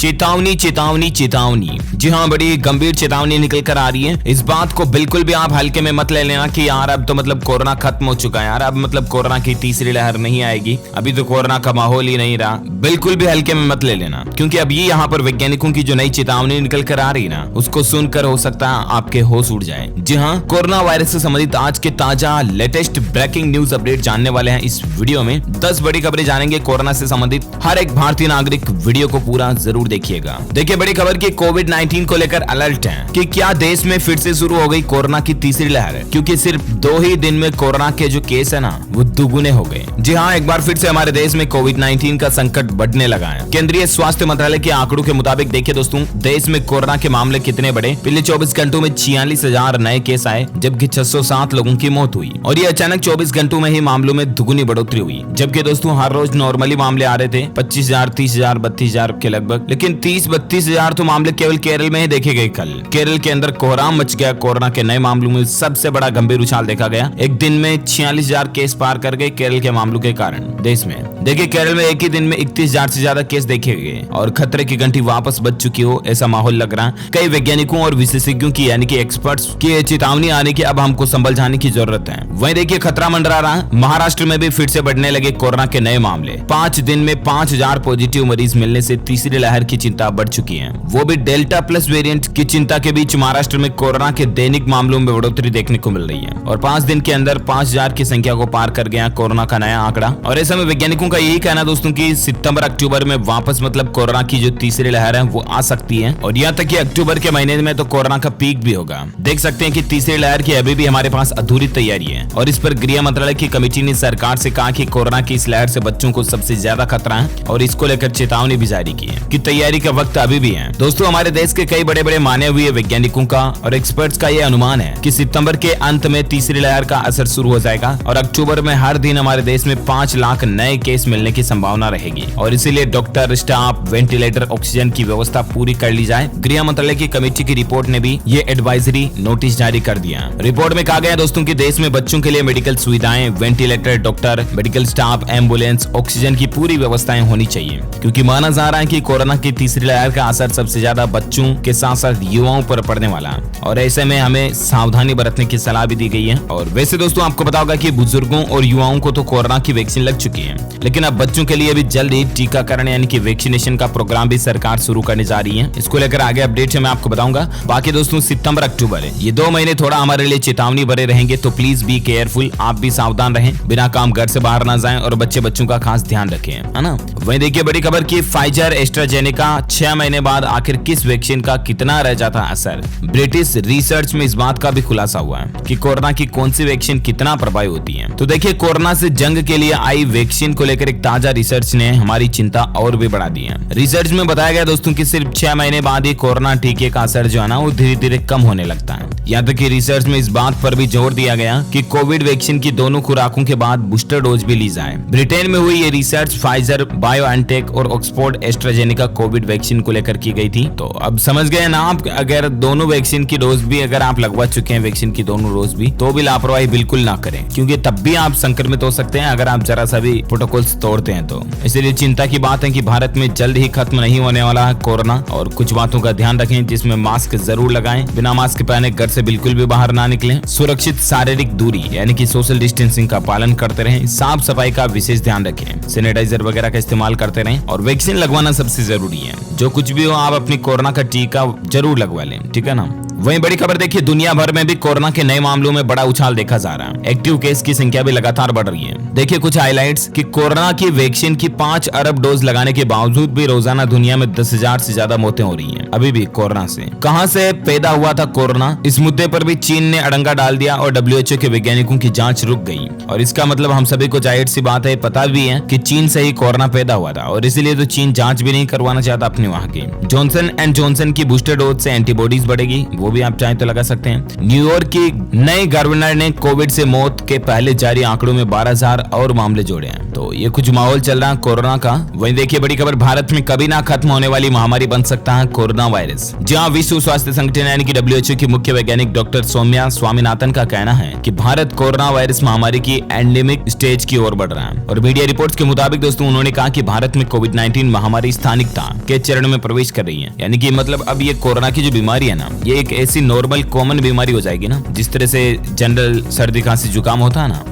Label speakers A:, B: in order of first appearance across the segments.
A: चेतावनी चेतावनी चेतावनी। जी हाँ, बड़ी गंभीर चेतावनी निकल कर आ रही है। इस बात को बिल्कुल भी आप हल्के में मत ले लेना कि यार अब तो मतलब कोरोना खत्म हो चुका है, यार अब मतलब कोरोना की तीसरी लहर नहीं आएगी, अभी तो कोरोना का माहौल ही नहीं रहा। बिल्कुल भी हल्के में मत ले लेना, क्योंकि अब ये यहाँ पर वैज्ञानिकों की जो नई चेतावनी निकल कर आ रही ना, उसको सुनकर हो सकता है आपके होश उड़ जाए। जी हाँ, कोरोना वायरस से संबंधित आज के ताजा लेटेस्ट ब्रेकिंग न्यूज अपडेट जानने वाले हैं इस वीडियो में। 10 बड़ी खबरें जानेंगे कोरोना से संबंधित। हर एक भारतीय नागरिक वीडियो को पूरा जरूर देखिएगा। देखिए, बड़ी खबर की कोविड-19 को लेकर अलर्ट है कि क्या देश में फिर से शुरू हो गई कोरोना की तीसरी लहर, क्योंकि सिर्फ 2 ही दिन में कोरोना के जो केस है ना वो दुगुने हो गए। जी हाँ, एक बार फिर से हमारे देश में कोविड-19 का संकट बढ़ने लगा है। केंद्रीय स्वास्थ्य मंत्रालय के आंकड़ों के मुताबिक देखिए दोस्तों, देश में कोरोना के मामले कितने बढ़े। पिछले 24 घंटों में 46,000 नए केस आए, जबकि 607 लोगों की मौत हुई, और ये अचानक 24 घंटों में ही मामलों में दुगुनी बढ़ोतरी हुई। जबकि दोस्तों हर रोज नॉर्मली मामले आ रहे थे 25,000, 30,000, 32,000 के लगभग, लेकिन 30-32,000 तो मामले केवल केरल में ही देखे गए। कल केरल के अंदर कोहराम मच गया। कोरोना के नए मामलों में सबसे बड़ा गंभीर उछाल देखा गया। एक दिन में 46,000 केस पार कर गए केरल के मामलों के कारण देश में। देखिए, केरल में एक ही दिन में 31,000 से ज्यादा केस देखे गए और खतरे की घंटी वापस बज चुकी हो ऐसा माहौल लग रहा है। कई वैज्ञानिकों और विशेषज्ञों की यानी कि एक्सपर्ट्स की चेतावनी आने की अब हमको संभल जाने की जरूरत है। वहीं देखिए, खतरा मंडरा रहा। महाराष्ट्र में भी फिर से बढ़ने लगे कोरोना के नए मामले। 5 दिन में 5,000 पॉजिटिव मरीज मिलने से तीसरी लहर की चिंता बढ़ चुकी है, वो भी डेल्टा प्लस वेरिएंट की चिंता के बीच। महाराष्ट्र में कोरोना के दैनिक मामलों में बढ़ोतरी देखने को मिल रही है और 5 दिन के अंदर 5,000 की संख्या को पार कर गया कोरोना का नया आंकड़ा। और ऐसे में वैज्ञानिकों का यही कहना दोस्तों कि सितंबर अक्टूबर में वापस मतलब कोरोना की जो तीसरी लहर है वो आ सकती है, और यहाँ तक कि अक्टूबर के महीने में तो कोरोना का पीक भी होगा। देख सकते हैं कि तीसरी लहर की अभी भी हमारे पास अधूरी तैयारी है, और इस पर गृह मंत्रालय की कमेटी ने सरकार से कहा कि कोरोना की इस लहर से बच्चों को सबसे ज्यादा खतरा है, और इसको लेकर चेतावनी भी जारी की है कि तैयारी का वक्त अभी भी है। दोस्तों, हमारे देश के कई बड़े बड़े माने हुए वैज्ञानिकों का और एक्सपर्ट्स का यह अनुमान है कि सितंबर के अंत में तीसरी लहर का असर शुरू हो जाएगा, और अक्टूबर में हर दिन हमारे देश में 5 लाख नए केस मिलने की संभावना रहेगी, और इसीलिए डॉक्टर, स्टाफ, वेंटिलेटर, ऑक्सीजन की व्यवस्था पूरी कर ली जाए। गृह मंत्रालय की कमेटी की रिपोर्ट ने भी ये एडवाइजरी नोटिस जारी कर दिया। रिपोर्ट में कहा गया दोस्तों कि देश में बच्चों के लिए मेडिकल सुविधाएं, ventilator, doctor, medical staff, ambulance, oxygen की पूरी व्यवस्थाएं होनी चाहिए, क्योंकि माना जा रहा है कि कोरोना की तीसरी लहर का असर सबसे ज्यादा बच्चों के साथ साथ युवाओं पर पड़ने वाला है, और ऐसे में हमें सावधानी बरतने की सलाह भी दी गई है। और वैसे दोस्तों आपको पता होगा कि बुजुर्गों और युवाओं को तो कोरोना की वैक्सीन लग चुकी है, लेकिन अब बच्चों के लिए भी जल्द ही टीकाकरण यानी कि वैक्सीनेशन का प्रोग्राम भी सरकार शुरू करने जा रही है। इसको लेकर आगे अपडेट मैं आपको बताऊंगा। बाकी दोस्तों, सितंबर अक्टूबर ये 2 महीने थोड़ा हमारे लिए चेतावनी भरे रहेंगे, तो प्लीज बी केयरफुल, आप भी सावधान रहें, बिना काम घर से बाहर ना जाएं, और बच्चों का खास ध्यान रखें, है ना। वहीं देखिए, बड़ी खबर की फाइजर एस्ट्राजेनेका 6 महीने बाद आखिर किस वैक्सीन का कितना रह जाता असर। ब्रिटिश रिसर्च में इस बात का भी खुलासा हुआ है कि कोरोना की कौन सी वैक्सीन कितना प्रभावी होती है। तो देखिए, कोरोना से जंग के लिए आई वैक्सीन को लेकर एक ताजा रिसर्च ने हमारी चिंता और भी बढ़ा दी है। रिसर्च में बताया गया दोस्तों कि सिर्फ 6 महीने बाद ही कोरोना टीके का असर जो है ना वो धीरे धीरे कम होने लगता है। यहाँ तक कि रिसर्च में इस बात पर भी जोर दिया गया कि कोविड वैक्सीन की दोनों खुराकों के बाद बूस्टर डोज भी ली जाए। ब्रिटेन में हुई ये रिसर्च फाइजर, बायोएनटेक और ऑक्सफोर्ड एस्ट्राजेनेका कोविड वैक्सीन को लेकर की गई थी। तो अब समझ गए ना आप, अगर दोनों वैक्सीन की डोज भी अगर आप लगवा चुके हैं, वैक्सीन की दोनों डोज भी, तो भी लापरवाही बिल्कुल ना करें, क्योंकि तब भी आप संक्रमित हो सकते हैं अगर आप जरा सा भी प्रोटोकॉल्स तोड़ते हैं। तो इसलिए चिंता की बात है कि भारत में जल्द ही खत्म नहीं होने वाला है कोरोना, और कुछ बातों का ध्यान रखें, जिसमें मास्क जरूर लगाएं, बिना मास्क पहने घर से बिल्कुल भी बाहर ना निकलें, सुरक्षित शारीरिक दूरी यानी कि सोशल डिस्टेंसिंग का पालन करते रहें, साफ सफाई का विशेष ध्यान रखें, सैनिटाइजर वगैरह का इस्तेमाल करते रहें, और वैक्सीन लगवाना सबसे जरूरी है। जो कुछ भी हो, आप अपनी कोरोना का टीका जरूर लगवा लें, ठीक है ना। वहीं बड़ी खबर देखिए, दुनिया भर में भी कोरोना के नए मामलों में बड़ा उछाल देखा जा रहा है। एक्टिव केस की संख्या भी लगातार बढ़ रही है। देखिए कुछ हाइलाइट्स कि कोरोना की वैक्सीन की 5 अरब डोज लगाने के बावजूद भी रोजाना दुनिया में 10,000 से ज्यादा मौतें हो रही हैं। अभी भी कोरोना से कहां से पैदा हुआ था कोरोना, इस मुद्दे पर भी चीन ने अड़ंगा डाल दिया और WHO के वैज्ञानिकों की जांच रुक गई। और इसका मतलब हम सभी को जाहिर सी बात है पता भी है कि चीन से ही कोरोना पैदा हुआ था, और इसीलिए तो चीन जांच भी नहीं करवाना चाहता अपने वहां की। जॉनसन एंड जॉनसन की बूस्टर डोज से एंटीबॉडीज बढ़ेगी, वो भी आप चाहें तो लगा सकते हैं। न्यूयॉर्क की नए गवर्नर ने कोविड से मौत के पहले जारी आंकड़ों में 12,000 और मामले जोड़े हैं। तो ये कुछ माहौल चल रहा है कोरोना का। वहीं देखिए बड़ी खबर, भारत में कभी ना खत्म होने वाली महामारी बन सकता है कोरोना वायरस। जहां विश्व स्वास्थ्य संगठन यानी कि WHO की मुख्य वैज्ञानिक डॉक्टर सौम्या स्वामीनाथन का कहना है कि भारत कोरोना वायरस महामारी की एंडेमिक स्टेज की ओर बढ़ रहा है। और मीडिया रिपोर्ट्स के मुताबिक दोस्तों उन्होंने कहा कि भारत में कोविड-19 महामारी स्थानिकता के चरण में प्रवेश कर रही है। यानी कि मतलब अब ये कोरोना की जो बीमारी है ना, ये एक ऐसी नॉर्मल कॉमन बीमारी हो जाएगी ना, जिस तरह से जनरल सर्दी खांसी जुकाम होता है ना,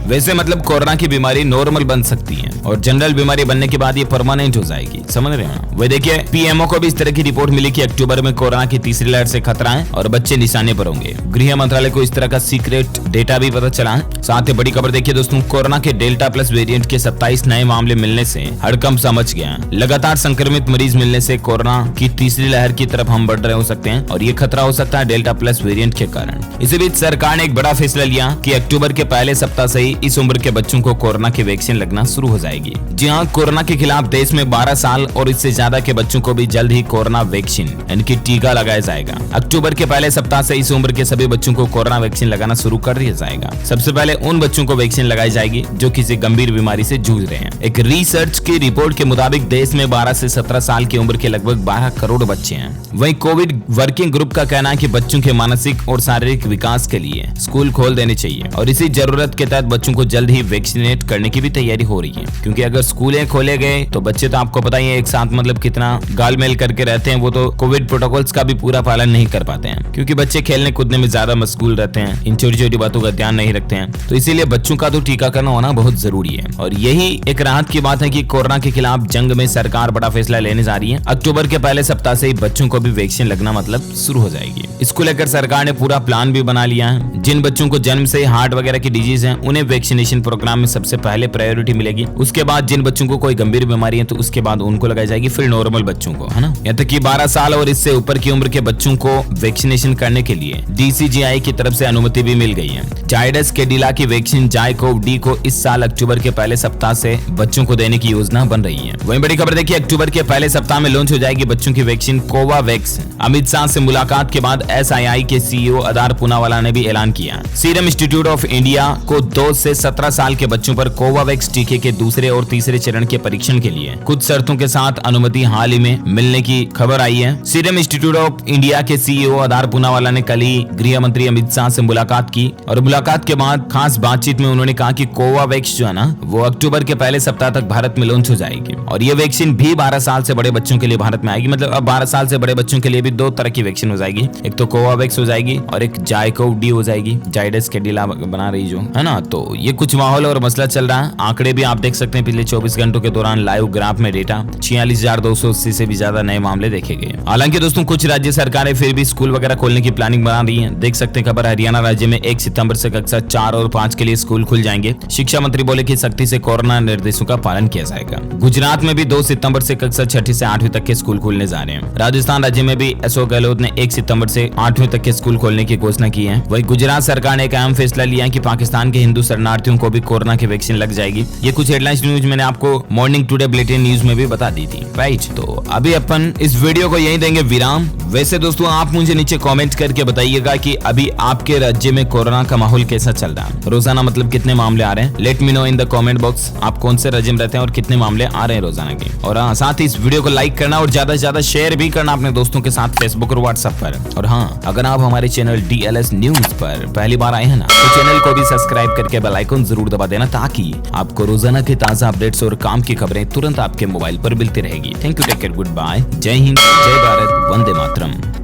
A: वैसे मतलब कोरोना की बीमारी नॉर्मल बन सकती है और जनरल बीमारी बनने के बाद ये परमानेंट हो जाएगी। समझ रहे हैं? वही देखिए पीएमओ को भी इस तरह की रिपोर्ट मिली कि अक्टूबर में कोरोना की तीसरी लहर से खतरा है और बच्चे निशाने पर होंगे। गृह मंत्रालय को इस तरह का सीक्रेट डेटा भी पता चला है। साथ ही बड़ी खबर देखिए दोस्तों, कोरोना के डेल्टा प्लस वेरिएंट के 27 नए मामले मिलने से हड़कंप समझ गया। लगातार संक्रमित मरीज मिलने से कोरोना की तीसरी लहर की तरफ हम बढ़ रहे हो सकते हैं और ये खतरा हो सकता है डेल्टा प्लस वेरिएंट के कारण। इसी बीच सरकार ने एक बड़ा फैसला लिया कि अक्टूबर के पहले सप्ताह से ही इस उम्र के बच्चों को कोरोना की वैक्सीन लगना शुरू हो जाएगी। जी हाँ, कोरोना के खिलाफ देश में 12 साल और इससे ज्यादा के बच्चों को भी जल्द ही कोरोना वैक्सीन यानी कि टीका लगाया जाएगा। अक्टूबर के पहले सप्ताह से इस उम्र के सभी बच्चों को कोरोना वैक्सीन लगाना शुरू कर दिया जाएगा। सबसे पहले उन बच्चों को वैक्सीन लगाई जाएगी जो किसी गंभीर बीमारी से जूझ रहे हैं। एक रिसर्च की रिपोर्ट के मुताबिक देश में 12 से 17 साल की उम्र के लगभग 12 करोड़ बच्चे हैं। वहीं कोविड वर्किंग ग्रुप का कहना है कि बच्चों के मानसिक और शारीरिक विकास के लिए स्कूल खोल देने चाहिए और इसी जरूरत के तहत बच्चों को जल्द ही वैक्सीनेट करने की भी तैयारी हो रही है। क्योंकि अगर स्कूलें खोले गए तो बच्चे तो आपको पता ही है एक साथ मतलब कितना गालमेल करके रहते हैं, वो तो कोविड प्रोटोकॉल्स का भी पूरा पालन नहीं कर पाते हैं क्योंकि बच्चे खेलने कूदने में ज्यादा मशगूल रहते हैं, इन छोटी छोटी बातों का ध्यान नहीं रखते हैं। तो इसीलिए बच्चों का तो टीकाकरण होना बहुत जरूरी है और यही एक राहत की बात है कि कोरोना के खिलाफ जंग में सरकार बड़ा फैसला लेने जा रही है। अक्टूबर के पहले सप्ताह से ही बच्चों को भी वैक्सीन लगना मतलब शुरू हो जाएगी। इसको लेकर सरकार ने पूरा प्लान भी बना लिया है। जिन बच्चों को जन्म से हार्ट वगैरह की डिजीज है उन्हें वैक्सीनेशन प्रोग्राम में सबसे पहले प्रायोरिटी मिलेगी। उसके बाद जिन बच्चों को कोई गंभीर बीमारी है तो उसके बाद उनको लगाई जाएगी, फिर नॉर्मल बच्चों को, है ना। यहाँ तक कि 12 साल और इससे ऊपर की उम्र के बच्चों को वैक्सीनेशन करने के लिए DCGI की तरफ से अनुमति भी मिल गई है। जायडस कैडिला की वैक्सीन जाइकोव-डी को इस साल अक्टूबर के पहले सप्ताह से बच्चों को देने की योजना बन रही है। वहीं बड़ी खबर देखिए, अक्टूबर के पहले सप्ताह में लॉन्च हो जाएगी बच्चों की वैक्सीन कोवावैक्स। अमित शाह से मुलाकात के बाद SII के CEO अदार पूनावाला ने भी ऐलान किया। सीरम इंस्टीट्यूट ऑफ इंडिया को 2 से 17 साल के बच्चों पर कोवावैक्स टीके के दूसरे और तीसरे चरण के परीक्षण के लिए कुछ शर्तों के साथ अनुमति हाल ही में मिलने की खबर आई है। सीरम इंस्टीट्यूट ऑफ इंडिया के CEO अदार पूनावाला ने कल ही गृह मंत्री अमित शाह से मुलाकात की और मुलाकात के बाद खास बातचीत में उन्होंने कहा कि कोवावैक्स जो है ना वो अक्टूबर के पहले सप्ताह तक भारत में लॉन्च हो जाएगी और ये वैक्सीन भी 12 साल से बड़े बच्चों के लिए भारत में आएगी। मतलब अब 12 साल से बड़े बच्चों के लिए भी 2 तरह की वैक्सीन हो जाएगी, एक तो कोवावैक्स हो जाएगी और एक जाइकोव-डी हो जाएगी, जायडस कैडिला बना रही जो है ना। तो ये कुछ माहौल और मसला चल रहा है। आंकड़े भी आप देख सकते हैं, पिछले 24 घंटों के दौरान लाइव ग्राफ में डेटा 46,280 से भी ज्यादा नए मामले देखे गए। हालांकि दोस्तों कुछ राज्य सरकारें फिर भी स्कूल वगैरह खोलने की प्लानिंग बना रही हैं। देख सकते हैं खबर, हरियाणा राज्य में 1 सितंबर से कक्षा 4 और 5 के लिए स्कूल खुल जाएंगे। शिक्षा मंत्री बोले कि सख्ती से कोरोना निर्देशों का पालन किया जाएगा। गुजरात में भी 2 सितंबर से कक्षा 6 से 8वीं तक के स्कूल खुलने जा रहे हैं। राजस्थान राज्य में भी अशोक गहलोत ने 1 सितंबर से 8वीं तक के स्कूल खोलने की घोषणा की है। वहीं गुजरात सरकार ने एक अहम फैसला लिया है कि पाकिस्तान के हिंदू शरणार्थियों को भी कोरोना की वैक्सीन लग जाएगी। ये कुछ हेडलाइंस न्यूज मैंने आपको मॉर्निंग टुडे बुलेटिन न्यूज में भी बता दी थी, राइट। तो अभी अपन इस वीडियो को यहीं देंगे विराम। वैसे दोस्तों आप मुझे नीचे कमेंट करके बताइएगा कि अभी आपके राज्य में कोरोना का माहौल कैसा चल रहा है, रोजाना मतलब कितने मामले आ रहे हैं। Let me know in the comment box आप कौन से राज्य में रहते हैं और कितने मामले आ रहे हैं रोजाना के। और हाँ, साथ ही इस वीडियो को लाइक करना और ज्यादा से ज्यादा शेयर भी करना अपने दोस्तों के साथ फेसबुक और व्हाट्सएप पर। और हाँ, अगर आप हमारे चैनल DLS न्यूज पर पहली बार आए हैं ना तो चैनल को भी सब्सक्राइब करके बेल आइकन जरूर दबा देना ताकि आपको रोजाना के ताजा अपडेट्स और काम की खबरें तुरंत आपके मोबाइल पर मिलती रहेगी। Thank you, take care, goodbye, जय हिंद, जय भारत, वंदे मातरम।